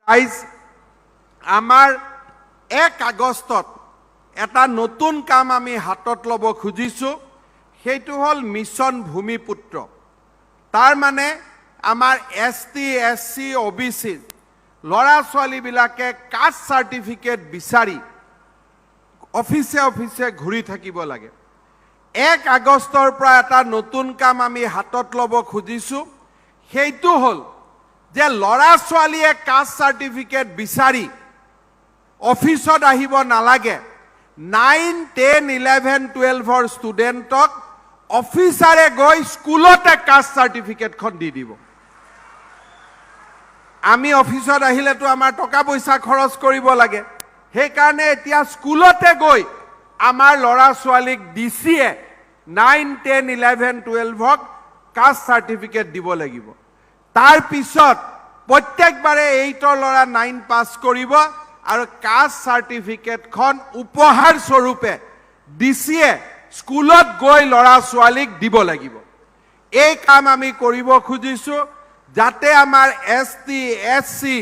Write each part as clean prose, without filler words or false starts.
guys আমাৰ 1 আগষ্টত এটা নতুন কাম আমি হাতত ল'ব খুজিছো সেইটো হল মিছন ভূমিপুত্ৰ তাৰ মানে আমাৰ এসটি এসসি ওবিসি লৰা ছোৱালী বিলাকে কাষ্ট সাৰ্টিফিকেট বিচাৰি অফিসে ঘূৰি থাকিব লাগে 1 আগষ্টৰ পৰা এটা নতুন কাম আমি হাতত ল'ব খুজিছো সেইটো হল যে লৰা ছোৱালীয়ে কাষ্ট সাৰ্টিফিকেট বিচাৰি অফিসত আহিব নালাগে 9, 10, 11, 12 ষ্টুডেণ্টক অফিচাৰে গৈ স্কুলতে কাষ্ট সাৰ্টিফিকেটখন দি দিব আমি অফিসত আহিলেতো আমাৰ টকা পইচা খৰচ কৰিব লাগে সেই কাৰণে এতিয়া স্কুলতে গৈ আমাৰ লৰা ছোৱালীক ডিসিয়ে 9, 10, 11, 12ক কাষ্ট সাৰ্টিফিকেট দিব লাগিব তাৰ পিছত প্ৰত্যেকবাৰে 8ৰ লৰা 9 পাস কৰিব আৰু কাষ্ট সাৰ্টিফিকেটখন উপহাৰ স্বৰূপে ডিসিয়ে স্কুলত গৈ লৰা ছোৱালীক দিব লাগিব এই কাম আমি কৰিব খুজিছো যাতে আমাৰ এসটি এসসি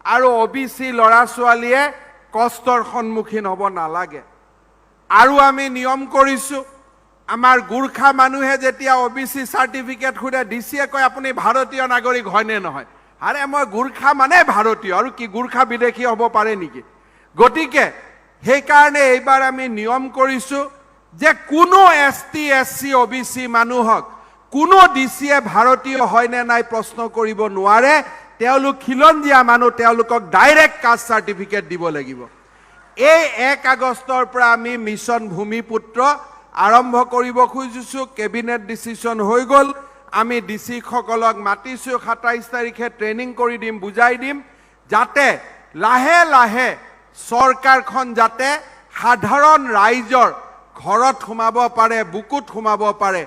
আৰু ওবিসি লৰা ছোৱালীয়ে কষ্টৰ সন্মুখীন হ'ব নালাগে আৰু আমি নিয়ম কৰিছো আমাৰ গুৰখা মানুহে যেতিয়া ওবিসি সাৰ্টিফিকেট খুৰে ডিসিয়ে কয় আপুনি ভাৰতীয় নাগৰিক হয়নে নহয় আৰে মই গুৰখা মানে ভাৰতীয় আৰু কি গুৰখা বিদেশী হ'ব পাৰে নেকি গটিকে সেই কাৰণে এইবাৰ আমি নিয়ম কৰিছো যে কোনো এসটি এসসি ওবিসি মানুহক কোনো ডিসিয়ে ভাৰতীয় হয়নে নাই প্ৰশ্ন কৰিব নোৱাৰে তেওঁলোক খিলঞ্জিয়া মানুহ তেওঁলোকক ডাইৰেক্ট কাষ্ট সাৰ্টিফিকেট দিব লাগিব এই 1 আগষ্টৰ পৰা আমি মিছন ভূমিপুত্ৰ আৰম্ভ কৰিব খুজিছো কেবিনেট ডিসিশন হৈ গল আমি ডিসি সকলক মাতিছো 27 তাৰিখে ট্ৰেনিং কৰি দিম বুজাই দিম যাতে লাহে লাহে সৰকাৰখন যাতে সাধাৰণ ৰাইজৰ ঘৰত সোমাব পাৰে বুকুত সোমাব পাৰে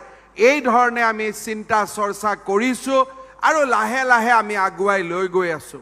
এই ধৰণে আমি চিন্তা চৰ্চা কৰিছো আৰু লাহে লাহে আমি আগুৱাই লৈ গৈ আছো